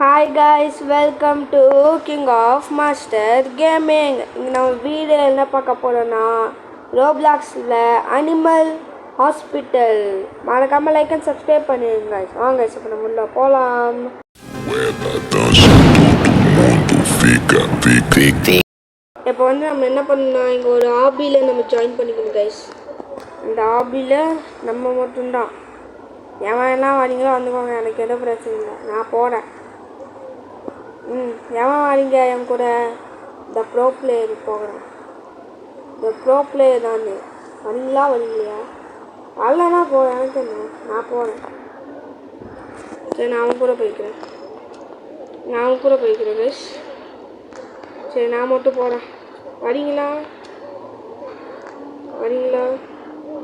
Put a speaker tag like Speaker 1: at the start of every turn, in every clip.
Speaker 1: Hi guys, welcome to King of Master Gaming. நம்ம video என்ன பார்க்க போறோம்னா ரோப்ளாக்ஸில் அனிமல் ஹாஸ்பிட்டல். மறக்காம லைக் அண்ட் சப்ஸ்கிரைப் பண்ணிடுங்க guys. வாங்க guys, இப்போ நம்ம உள்ள போகலாம். இப்போ வந்து நம்ம என்ன பண்ணணும், இங்கே ஒரு ஆபியில் நம்ம ஜாயின் பண்ணிக்கணும் கைஸ். இந்த ஆபியில் நம்ம மட்டும்தான். எவன் வரீங்களோ வந்துக்கோங்க, எனக்கு எதுவும் பிரச்சனை இல்லை, நான் போகிறேன். எவன் வரீங்க என் கூட? த ப்ரோ பிளேயர் போகிறேன். த ப்ரோ பிளேயர் தான் வரீங்களா வரீங்களா? வரலன்னா போ, எனக்கு என்ன, நான் போகிறேன். சரி, நான் அவன் கூட போய்க்கிறேன் கைஸ். சரி, நான் மட்டும் போகிறேன். வரீங்களா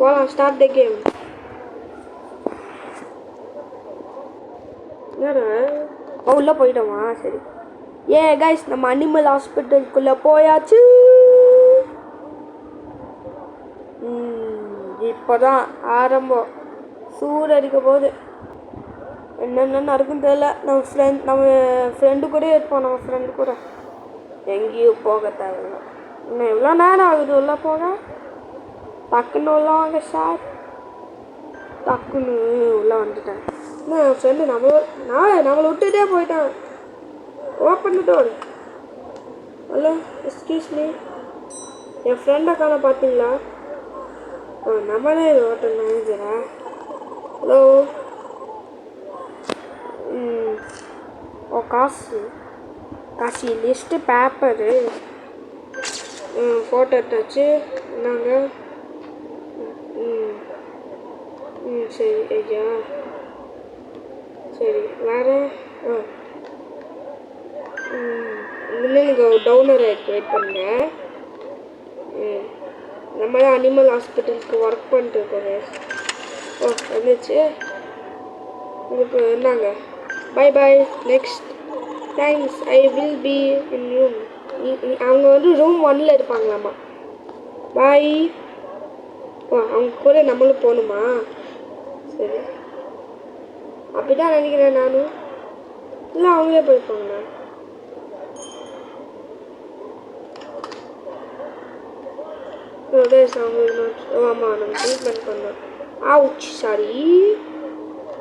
Speaker 1: போகலாம். Start the game. உள்ளே போயிட்டோமா? சரி. கைஸ், நம்ம அனிமல் ஹாஸ்பிட்டலுக்குள்ளே போயாச்சு. இப்போதான் ஆரம்பம். சூடு அடிக்க போகுது. என்னென்ன நடக்குன்னு தெரியல. நம்ம ஃப்ரெண்டு கூட இருப்போம். நம்ம ஃப்ரெண்டு கூட எங்கேயும் போக தேவையில்ல. இன்னும் எவ்வளோ நேரம் ஆகுது உள்ளே போக? டக்குன்னு உள்ள வாங்க சார். டக்குன்னு உள்ளே வந்துட்டேன். என் ஃப்ரெண்டு நம்மளை விட்டுட்டே போயிட்டான். Open the door. Hello, excuse me. என் ஃப்ரெண்டை காண பார்த்தீங்களா? நம்மளே ஹோட்டல் மேனேஜரா? ஹலோ. காசு லிஸ்ட்டு பேப்பரு ஃபோட்டோ எடுத்தாச்சு. என்னங்க? சரி ஐயா. சரி, வேறு இன்னும் நீங்கள் டவுனர் வெயிட் பண்ணுங்க. நம்ம தான் அனிமல் ஹாஸ்பிட்டலுக்கு ஒர்க் பண்ணிட்டு இருக்கோம். வந்துச்சு. உங்களுக்கு என்னங்க? Bye bye, next thanks, I will be in room. அவங்க வந்து ரூம் 1ல் இருப்பாங்களாம்மா. பாய். அவங்க கூட நம்மளும் போகணுமா? சரி, அப்படிதான் நினைக்கிறேன் நானும். இல்லை, அவங்களே போயிருப்பாங்களா? ஆமாம், நம்ம ட்ரீட்மெண்ட் பண்ணோம். ஆவுச், சாரி.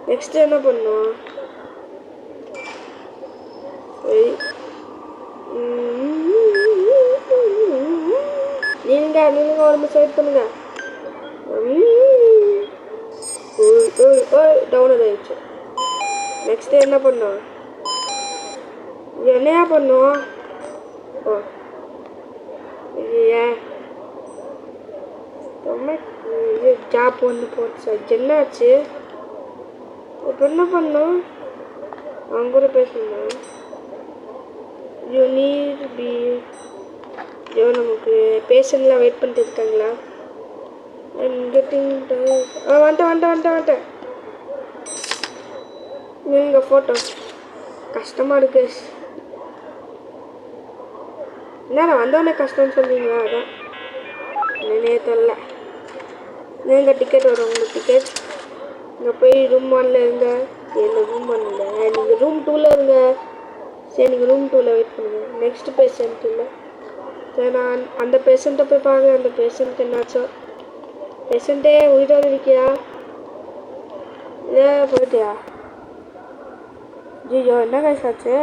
Speaker 1: நெக்ஸ்ட் என்ன பண்ணோம்? சரி, நீங்கள் ஒரு சைட் பண்ணுங்க. டவுன் ஆயிடுச்சு. நெக்ஸ்ட் என்ன பண்ணோம்? என்னையா பண்ணுவோம்? ஜாப் வந்து போச்சு. என்னாச்சு? இப்போ என்ன பண்ணோம்? அவங்க கூட பேசணும். நமக்கு பேஷண்ட்லாம் வெயிட் பண்ணிட்டு இருக்காங்களா? வந்துட்டேன். நீங்கள் ஃபோட்டோ கஷ்டமாக இருக்கு. என்ன வந்தோடனே கஷ்டம்னு சொல்லுவீங்களா? அதான் என்னன்னே தெரில. நீங்கள் டிக்கெட் வரும், உங்களுக்கு டிக்கெட். இங்கே போய் ரூம் 1ல் இருங்க. என்ன ரூம் 1ல்? நீங்கள் ரூம் 2ல் இருங்க. சரி, நீங்கள் ரூம் 2ல் வெயிட் பண்ணுங்கள். நெக்ஸ்ட் பேஷண்ட் இல்லை. சரி, நான் அந்த பேஷண்ட்டை போய் பார்க்குறேன். அந்த பேஷண்ட்டுக்கு என்னாச்சோ? பேஷண்ட்டே உயிரோடு இருக்கியா? போயிட்டியா? ஜியோ, என்ன கைசாச்சு?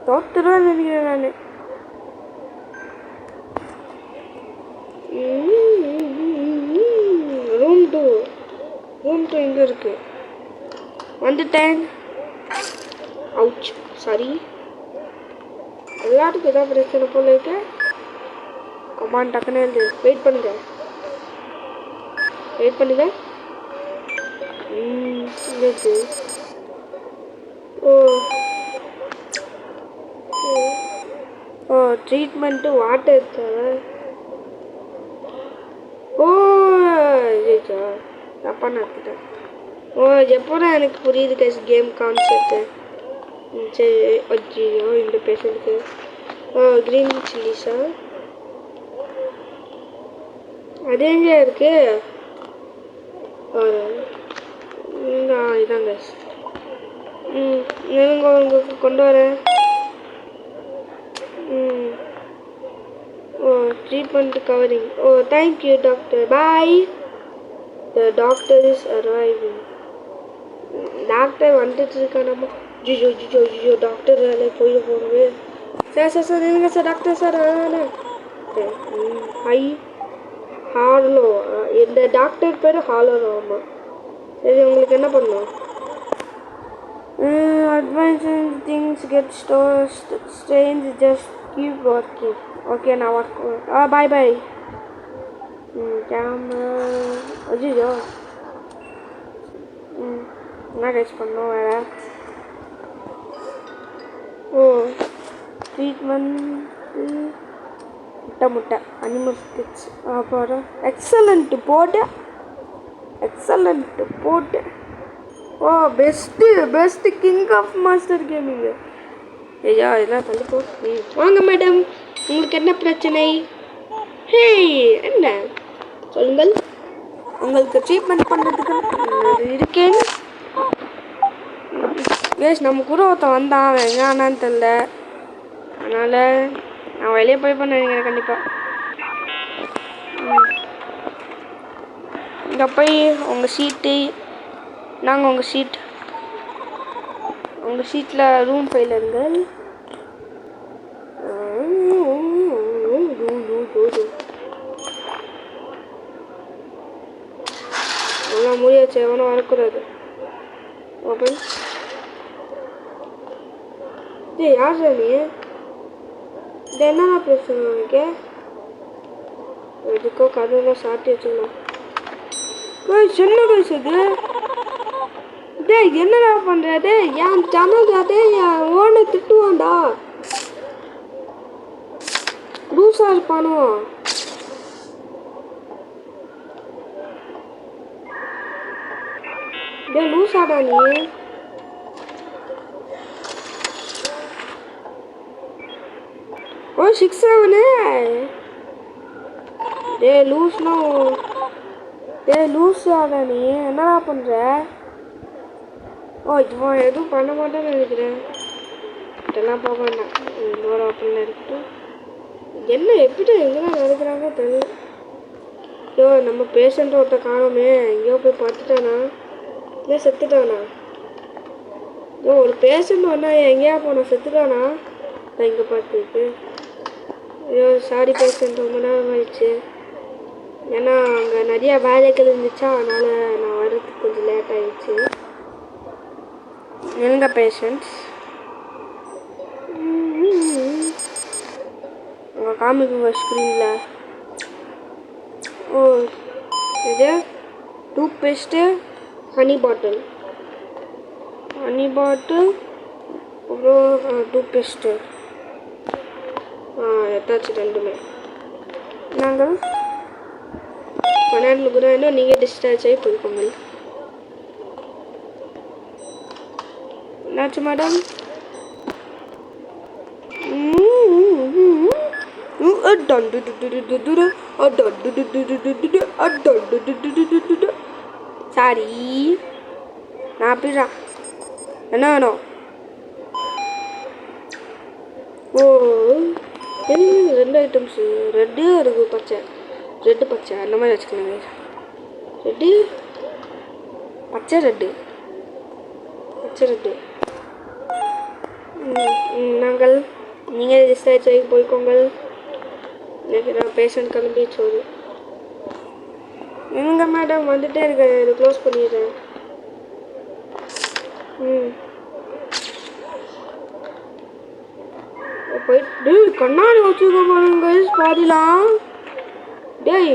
Speaker 1: தோத்துருவேன்னு நினைக்கிறேன் நான். ரூம் 2 எங்கே இருக்கு? வந்துட்டேன். Ouch, sorry. எல்லாத்துக்கும் ஏதாவது பிரச்சனை போல இருக்கு. கமான், டக்குன்னு இருந்து வெயிட் பண்ணுங்க. இருக்கு. ட்ரீட்மெண்ட்டு வாட்டர் இருக்கா? தப்பாக நடத்திட்டேன். எப்போதான் எனக்கு புரியுது கைஸ் கேம் கான்செப்ட்டு. சரி, அஜியோ, இந்த பேஷண்ட்டுக்கு க்ரீன் சில்லிஸா? அது எங்கே இருக்கு? இதாங்க. இருங்க உங்களுக்கு கொண்டு வரேன். Oh treatment covering. Oh thank you doctor. Bye. The doctor is arriving. Doctor வந்துட்டு இருக்கானம்மா. ஜிஜோ ஜிஜோ ஜிஜோ டாக்டர் வேலை போயிட போகவே. சார் இருங்க sir doctor sir. High Harlow. இந்த டாக்டர் பேர் ஹாலோ. ஆமாம். சரி உங்களுக்கு என்ன பண்ணணும்? Advancing things get strange, just keep working. Okay, now work. Bye bye. Camera. Ajjo. என்ன கைஸ் பண்ணோம் வேற? ஓ ட்ரீட்மெண்ட் முட்டை அனிமல் ஸ்டிச். அப்புறம் எக்ஸலண்ட் போட்டு. Oh best king of master gaming. ஐயா இதெல்லாம் தள்ளிப்போ. வாங்க மேடம், உங்களுக்கு என்ன பிரச்சனை? ஹே என்ன சொல்லுங்கள். உங்களுக்கு ட்ரீட்மெண்ட் பண்ணுறதுக்கு இருக்கேன்னு. கேஸ் நம்ம கூட ஒருத்தன் வந்தான், எங்கன்னு தெரில. அதனால் நான் வெளியே போய் நினைக்கிறேன் கண்டிப்பாக. இங்கே போய் உங்கள் சீட்டு நாங்கள் உங்கள் சீட்டில் ரூம் ஃபைலருங்கள். நல்லா முடியாச்சு, எவனும் வரக்கூடாது. ஓப்பன். யார் சார் நீ? இது என்னென்ன பிரச்சனை உனக்கு? எதுக்கோ கதவுலாம் சாட்டி வச்சுக்கலாம். சின்ன பேசுது. என்னடா பண்றது? என் ஜனதாதே என் ஓனை திட்டுவான்டா. லூசா இருப்பானோ? லூசாடா நீ. ஓ 6-7. லூசாடா நீ. என்னடா பண்ற? ஓ இவன் எதுவும் பண்ண மாட்டேன்னு நினைக்கிறேன். இதெல்லாம் போக வேண்டாம். இன்னொரு ஆப்பிள் இருக்கட்டும். என்ன எப்படி எங்கெல்லாம் நடக்கிறாங்க தெரியல. ஐயோ நம்ம பேஷண்ட் ஒருத்த காணோமே. எங்கேயோ போய் பார்த்துட்டானா? இல்லை செத்துட்டானா? ஐயோ ஒரு பேஷண்ட் வந்தா எங்கேயா போனா? செத்துட்டானா? நான் இங்கே பார்த்துருக்கு. ஐயோ சாரி பேஷண்ட், ரொம்ப நேரம் ஆயிடுச்சு. ஏன்னா அங்கே நிறையா வேலைகள் இருந்துச்சா, அதனால் நான் வர்றதுக்கு கொஞ்சம் லேட் ஆகிடுச்சு. எங்க பேஷண்ட்ஸ் உங்க காமிக்குங்க ஸ்க்ரீனில். ஓ இது டூத் பேஸ்ட்டு, ஹனி பாட்டில் அப்புறம் டூத் பேஸ்ட்டு. எத்தாச்சு ரெண்டுமே. நாங்கள் பன்னெண்டு கூட இன்னும் நீங்கள் டிஸ்சார்ஜ் ஆகி போய்க்கோங்க. என்னாச்சு மேடம்? சாரி நான் அப்படிதான். என்ன வேணும்? ஓ ரெண்டு ஐட்டம்ஸு. ரெட்டு இருக்கு, பச்சை. அந்த மாதிரி வச்சுக்கலாங்க. ரெட்டு பச்சை ரெட்டு. நாங்கள் நீங்கள் டிஸ்சார்ஜ் ஆகி போய்க்கோங்கள். எனக்கு நான் பேஷண்ட் கிளம்பி சோறு. எங்க மேடம் வந்துட்டே இருக்கேன். இது க்ளோஸ் பண்ணிடுறேன். போயிட்டு கண்ணாடி வச்சுக்க பாருங்க பாதிலாம். டேய்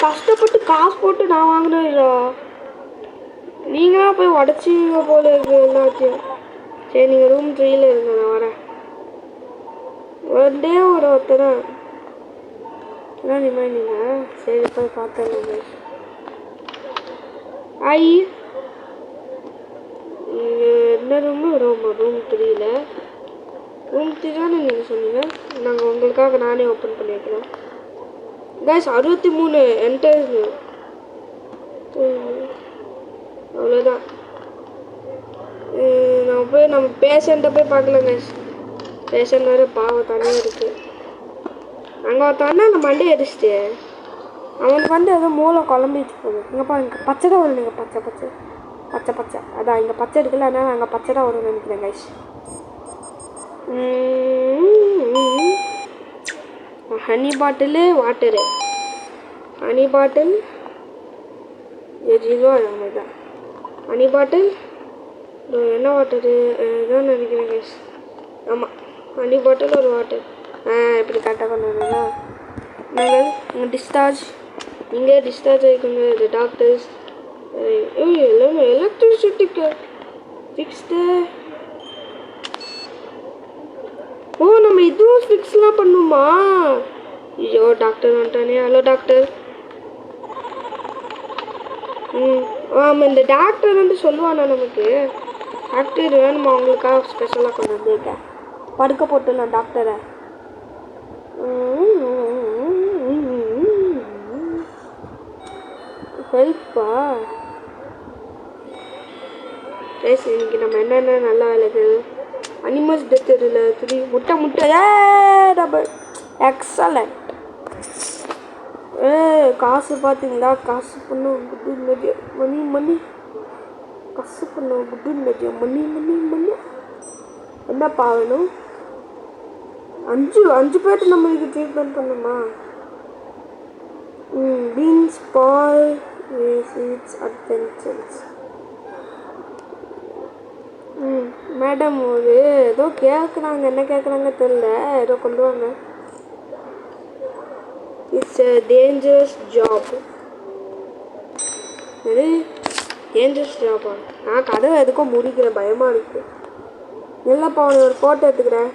Speaker 1: கஷ்டப்பட்டு காசு போட்டு நான் வாங்கினேன்டா. நீங்களா போய் உடச்சிங்க போல இருக்கு எல்லாத்தையும். சரி நீங்கள் ரூம் 3ல் இருங்க, நான் வரேன். ஒருடே ஒருத்தர் தான் நிமாண்டிங்க. சரி போய் பார்த்தேன். என்ன ரூம்? ரூம் 3ல். ரூம் 3 தானே நீங்கள் சொன்னீங்க. நாங்கள் உங்களுக்காக நானே ஓப்பன் பண்ணியிருக்கிறோம். Guys 63 enters. அவ்வளோதான். நம்ம பேஷண்ட்டை போய் பார்க்கலங்க. பேஷண்ட் வேறு பாவம் தனியாக இருக்குது. அங்கே ஒருத்தவன்னா அந்த மண்டையை அடிச்சுட்டு அவனுக்கு வந்து ஏதோ மூளை குழம்பிட்டு போகுது. இங்கே பாருங்க பச்சை தான் வரும். நீங்கள் பச்சை பச்சை பச்சை பச்சை அதான் இங்கே பச்சை இருக்குல்ல, அதனால் அங்கே பச்சை தான் வரும்னு நினைக்கிறேன் guys. Honey bottle water, honey bottle எதுவோ தான் ஹனி பாட்டில் என்ன வாட்டரு இதான் நினைக்கிறேன் கைஸ். ஆமாம் ஹனி பாட்டில் ஒரு வாட்டர். இப்படி கரெக்டாக பண்ணுறதுனா நாங்கள் இங்கே டிஸ்சார்ஜ், இங்கே டிஸ்சார்ஜ் ஆகிக்கோங்க. இந்த டாக்டர்ஸ் எல்லாமே எலக்ட்ரிசிட்டிக்கு ஃபிக்ஸ்டு. ஓ நம்ம இதுவும் ஃபிக்ஸ்லாம் பண்ணுமா? ஐயோ டாக்டர் வந்துட்டானே. Hello doctor. ஆமாம் இந்த டாக்டர் வந்து சொல்லுவானா நமக்கு டாக்டர் வேணுமா உங்களுக்காக ஸ்பெஷலாக கொண்டு வந்துருக்கேன். படுக்க போட்டுலாம் டாக்டரை. ஹெல்ப்பா ப்ளேஸ். இன்னைக்கு நம்ம என்னென்ன நல்லா வேலைகள் அனிமல்ஸ் டெத் இதில் 3 முட்டை டபுள் எக்ஸலண்ட். காசு பார்த்தீங்களா? காசு பண்ணும் குட்டு நதியா மணி மணி, காசு பண்ணும் குட்டு நதியா மணி மணி மணி. என்னப்பா வேணும்? 5 பேர்ட்டு நம்ம இதுக்கு ட்ரீட்மெண்ட் பண்ணுமா? பீன்ஸ் பால் சீட்ஸ் அட்வென்ச்சர்ஸ். மேடம் ஒரு ஏதோ கேட்குறாங்க, என்ன கேட்குறாங்க தெரியல, ஏதோ கொண்டு வாங்க. It's a dangerous job. இது டேஞ்சரஸ் ஜாபா? நான் கதவை எதுக்கும் முடிக்கிறேன், பயமாக இருக்குது. இல்லைப்பா அவனை ஒரு ஃபோட்டோ எடுத்துக்கிறேன்.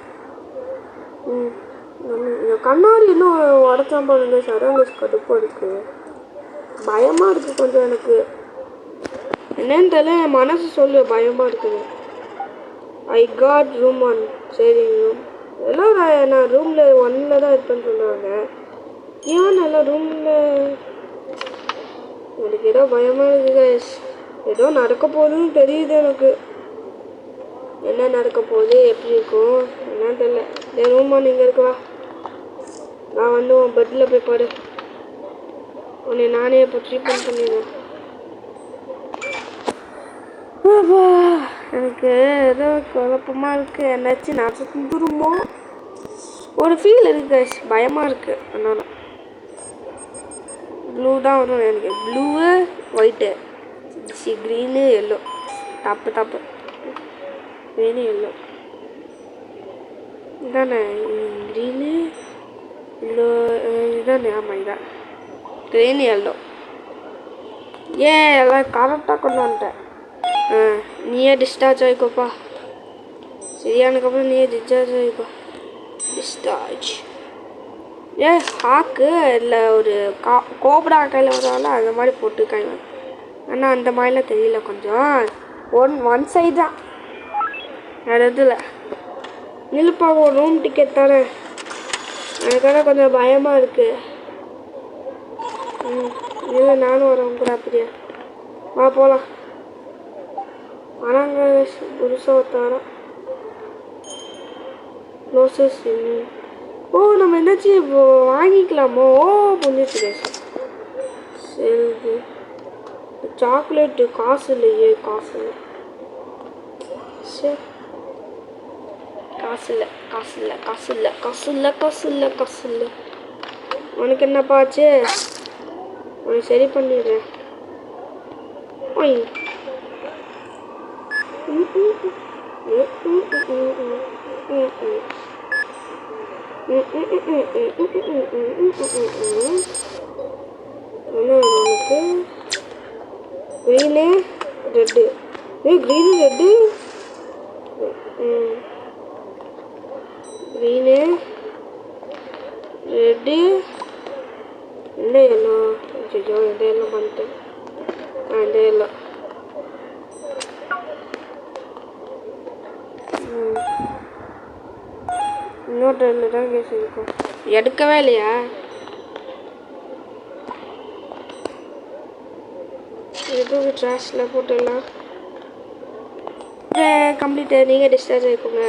Speaker 1: கண்ணாடி இன்னும் உடச்சாம்பா இருந்தேன். சரங்க கடுப்பாக இருக்குது, பயமாக இருக்குது கொஞ்சம் எனக்கு. என்னன்னு தெரியல, என் மனசு சொல்லு பயமாக இருக்குது. I got room 1. சரி ரூம் எல்லாம் நான் ரூமில் 1 தான் இருப்பேன்னு சொல்லுவாங்க. ஏன் நல்லா ரூமில் எனக்கு ஏதோ பயமாக இருக்குது. ஏதோ நடக்க போகுதுன்னு தெரியுது எனக்கு. என்ன நடக்க போகுது, எப்படி இருக்கும் என்னன்னு தெரியல. என் ரூமா நீங்கள் இருக்குவா, நான் வந்து உன் பெட்டில் போய் பாரு. உன்னை நானே இப்போ ட்ரீட்மெண்ட் பண்ணிடுவேன். எனக்கு ஏதோ குழப்பமாக இருக்குது. என்னாச்சும் நான் தந்துருமோ ஒரு ஃபீல் இருக்குது, பயமாக இருக்குது. அதனால ப்ளூ தான் வரும் எனக்கு. Blue white green yellow. தப்பு க்ரீனு எல்லோ இதானே? க்ரீனு எல்லோ இதானே? ஆமாம் இதான் க்ரீனு எல்லோ. எல்லாம் கரெக்டாக கொண்டு வந்துட்டேன். நீயே டிஸ்சார்ஜ் ஆகிக்கோப்பா. சரியானதுக்கப்புறம் நீயே டிஸ்சார்ஜ் ஆகிக்கோ. டிஸ்சார்ஜ் ஹாக்கு இல்லை ஒரு கோப்ரா கையில் வந்தாலும் அந்த மாதிரி போட்டுருக்காங்க. ஆனால் அந்த மாதிரிலாம் தெரியல, கொஞ்சம் ஒன் சைடு தான். வேறு எதுவும் இல்லை. நிலுப்பா ஒரு ரூம் டிக்கெட் தானே, அதுக்காக கொஞ்சம் பயமாக இருக்குது. இல்லை நானும் வரேன் கூட. அப்படியா வா போகலாம். வராங்க புதுசாக ஒருத்தரம் க்ளோசஸ். ஓ நம்ம என்னாச்சு இப்போ வாங்கிக்கலாமோ? புரிஞ்சிச்சு. சரி சாக்லேட்டு காசு இல்லையே, காசு இல்லை. சரி காசு இல்லை. உனக்கு என்னப்பா ஆச்சு? உனக்கு சரி பண்ணிடுறேன். என்ன உனக்கு? Green red. Green red. Green red இல்லை எல்லோ. ஐயோ இந்த எல்லாம் பண்ணிட்டேன். இந்த எல்லாம் இன்னொரு ரெண்டு தான் கேஸ் இருக்கும். எடுக்கவே இல்லையா? எதுவும் ட்ராஷில் போட்டுடலாம். Okay complete. நீங்கள் டிஸ்சார்ஜ் ஆகிக்கோங்க.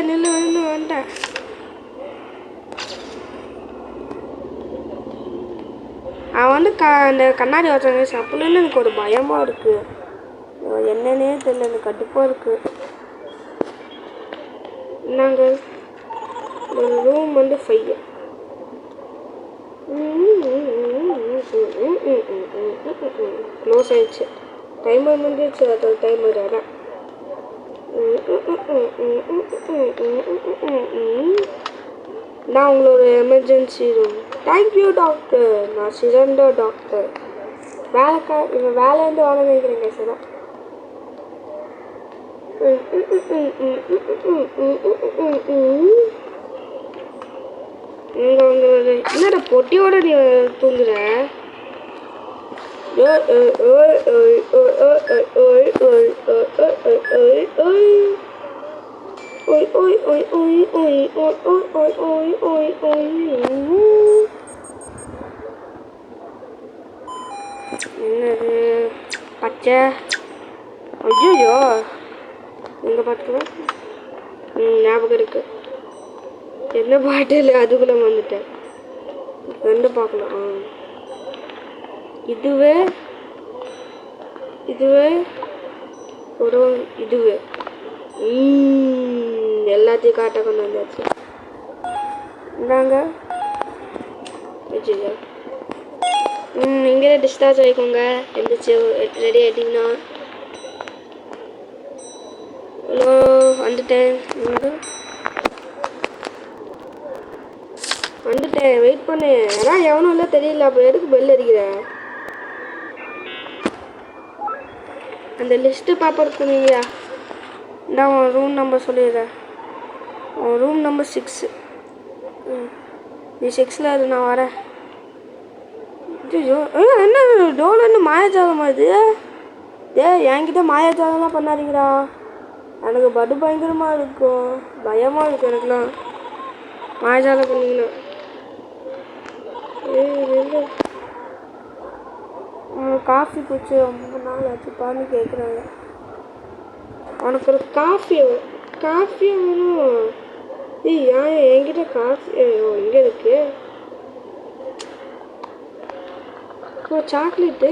Speaker 1: நில்லு வந்துட்டேன். அவன் வந்து அந்த கண்ணாடி வச்சாங்க அப்போலேருந்து எனக்கு ஒரு பயமாக இருக்குது. என்னன்னே தெரியல, எனக்கு கடுப்பாக இருக்குது. நாங்கள் ஒரு ரூம் வந்து 5. க்ளோஸ் ஆயிடுச்சு. டைமர் வந்துடுச்சு. அதோட டைமர் அதான். நான் உங்களோட எமர்ஜென்சி ரூம். Thank you doctor. நான் சிறந்த டாக்டர். இவன் வேலையிலேருந்து வாழ வைக்கிறேங்க சார். என்னடா பொட்டியோட நீ தூங்குற? என்னது பச்சை? ஐயோ எங்க பார்த்துக்கலாம். ஞாபகம் இருக்கு. என்ன பாட்டு இல்லை, அதுக்குள்ள வந்துட்டேன். ரெண்டு பார்க்கலாம். இதுவே ஒரு இதுவே எல்லாத்தையும் காட்ட கொண்டு வந்தாச்சு. இந்தாங்க. இங்கே டிஸ்சார்ஜ் ஆகிக்கோங்க. எந்திரிச்சு ரெடி ஆகிட்டிங்கன்னா. ஹலோ வந்துட்டேன். வெயிட் பண்ணு. அதான் எவனும் இல்லை தெரியல. அப்போ எதுக்கு பெல் அடிக்கிற? அந்த லிஸ்ட்டு பாப்பா நீங்களா? நான் உன் ரூம் நம்பர் சொல்லிடுறேன். உன் ரூம் நம்பர் 6. நீ 6ல் அது நான் வரேன். ஐயோ என்ன டோலன்னு மாயாஜாலமா இது? என்கிட்ட மாயாஜாலம்லாம் பண்ணாதீங்கடா. எனக்கு படு பயங்கரமாக இருக்கும். பயமாக இருக்கும் எனக்குலாம் மாயாஜாலம் பண்ணிங்கன்னா. காஃபி குடிச்சு ரொம்ப நாள் ஆச்சு. பான்னு கேட்குறாங்க. உனக்கு ஒரு காஃபி வேணும்? ஏன் என்கிட்ட காஃபி எங்கே இருக்கு? சாக்லேட்டு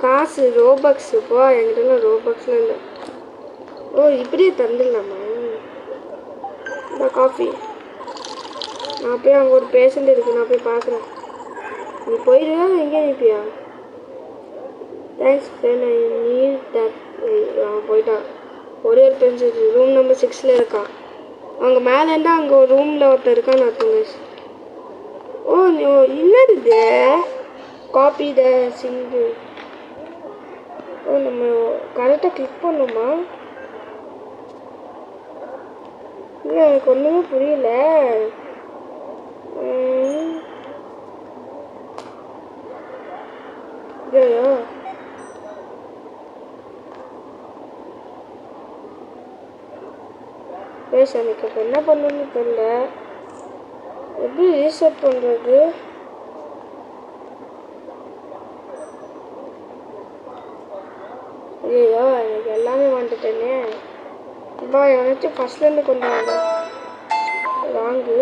Speaker 1: காசு ரோபக்ஸ். இப்போ என்கிட்டலாம் ரோபக்ஸ்லாம் இல்லை. இப்படியே தந்துடலாமா? இந்த காஃபி நான் போய் அங்கே ஒரு பேஷண்ட் இருக்கு, நான் போய் பார்க்குறேன். நீ போயிடுவா எங்கே நிற்பியா? Thanks friend, I need that. அவன் போயிட்டான். ஒரே ஒரு பேஷண்ட் ரூம் நம்பர் 6ல் இருக்கான். அங்கே மேலே இருந்தால் அங்கே ஒரு ரூமில் ஒருத்தர் இருக்கான்னு அர்த்தங்க. என்னது இது? Copy the single. நம்ம கரெக்டாக கிளிக் பண்ணோமா? இல்லை எனக்கு ஒன்றுமே புரியல. ஐயோ எனக்கு இப்போ என்ன பண்ணணும்னு தெரியல. எப்படி ரீசெட் பண்ணுறது? ஐயோ எனக்கு எல்லாமே வந்துட்டேனே. இப்போ எவனாச்சும் ஃபஸ்ட்லேருந்து கொண்டு வாங்க. ராங்கு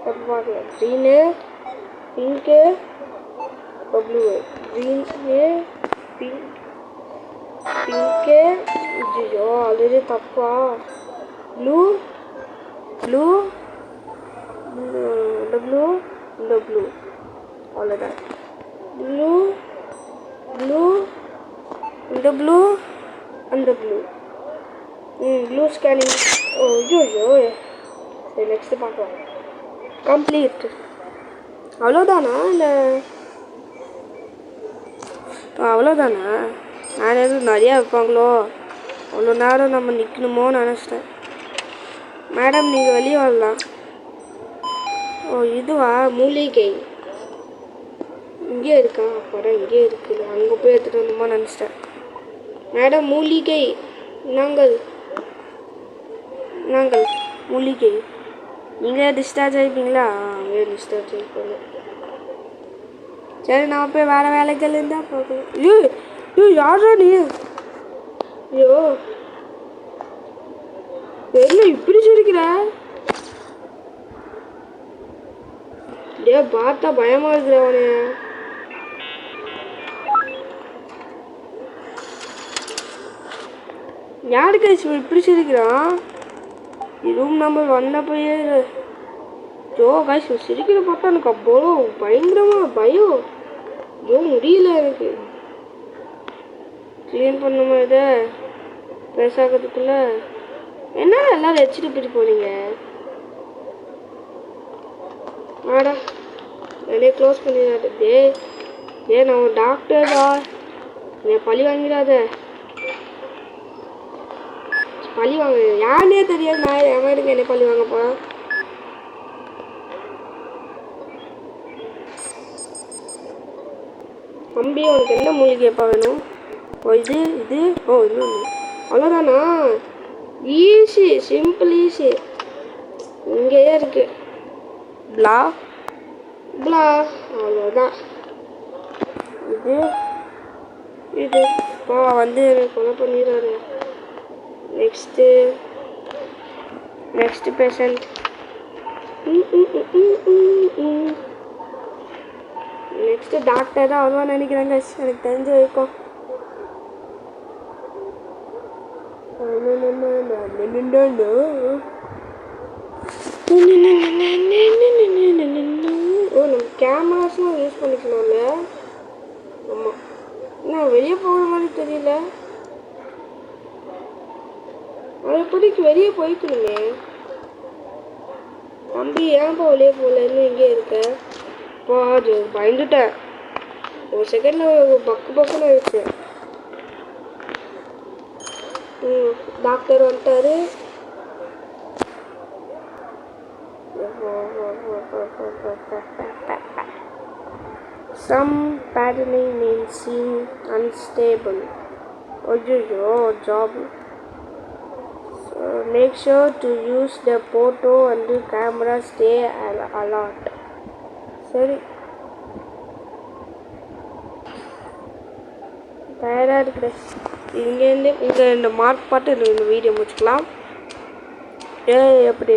Speaker 1: பார்க்கல. Green, pink, blue. Green, pink. ஐயோ ஆல்ரெடி தப்பா? ப்ளூ, இந்த ப்ளூ அவ்வளோதான். ப்ளூ, இந்த ப்ளூ, அந்த ப்ளூ. Blue scanning. ஐயோ சரி நெக்ஸ்ட்டு பார்க்கலாம். கம்ப்ளீட். அவ்வளோதானா? இல்லை அவ்வளோதானா? நான் எதுவும் நிறையா வைப்பாங்களோ? அவ்வளோ நேரம் நம்ம நிற்கணுமோன்னு நினச்சிட்டேன். மேடம் நீங்கள் வெளியே வரலாம். இதுவா? மூலிகை இங்கே இருக்கா? அப்புறம் இங்கே இருக்குது. அங்கே போய் எடுத்துகிட்டு வந்தோமா நினச்சிட்டேன். மேடம் மூலிகை நாங்கள் மூலிகை. நீங்கள் டிஸ்சார்ஜ் ஆகிப்பீங்களா? அங்கே டிஸ்சார்ஜ் ஆகிப்போங்க. சரி நான் போய் வேறு வேலைகள் இருந்தால் பார்க்கணும். ஐயோ ஐயோ யாரா நீ? ஐயோ என்ன இப்படி சிரிக்கிற? பார்த்தா பயமா இருக்கிற அவனு. யாரு கைஸ் இப்படி சிரிக்கிறான்? ரூம் நம்பர் 1 போய் ஜோ கைஸ் சிரிக்கிற பார்த்தா எனக்கு அவ்வளோ பயங்கரமா பயம். ஜோ முடியல எனக்கு. க்ளீன் பண்ணுமா இதை ஃப்ரெஷ் ஆகிறதுக்குள்ள? என்ன எல்லாரும் வச்சுட்டு போயிட்டு போறீங்க? ஆடா என்னைய க்ளோஸ் பண்ணிடாத. நான் ஒரு டாக்டர்டா, என்னை பழி வாங்கிடாத. பழி வாங்க யாருனே தெரியாது. நான் எவனுக்கு என்னை பழி வாங்க போகிறேன்? தம்பி உனக்கு என்ன மூலிகை எப்போ வேணும்? ஓ இது இன்னொன்று அவ்வளோதானா? Easy, simple easy. இங்கேயே இருக்கு. பிளா அவ்வளோதான். இது இப்போ வந்து கொலை பண்ணிடுறாரு. Next patient. நெக்ஸ்ட் டாக்டர் தான் வருவான்னு நினைக்கிறேங்க. எனக்கு தெரிஞ்ச வரைக்கும். ஓ நம்ம கேமராஸும் யூஸ் பண்ணிக்கணும்ல. ஆமாம் நான் வெளியே போகிற மாதிரி தெரியல. அது எப்படிக்கு வெளியே போய்க்கணுமே. தம்பி ஏன்ப்பா வெளியே போகலன்னு இங்கே இருக்க? இப்போ அது பயந்துட்டேன். ஒரு செகண்டில் பக்குன்னு ஆயிடுச்சு. டாக்டர் வந்துட்டாரு. Some patterning may seem unstable. Ojojo job. So make sure to use the photo and the camera. Stay alert. சரி தயாராக இருக்கிறேன். இங்கேருந்து இந்த மார்க் பார்த்து இந்த வீடியோ முடிச்சுக்கலாம். எப்படி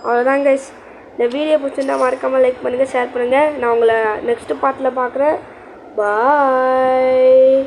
Speaker 1: அவ்வளோதான் கைஸ். இந்த வீடியோ பிடிச்சிருந்தா மறக்காமல் லைக் பண்ணுங்கள், ஷேர் பண்ணுங்கள். நான் உங்களை நெக்ஸ்ட் பார்ட்டில் பார்க்குறேன். பாய்.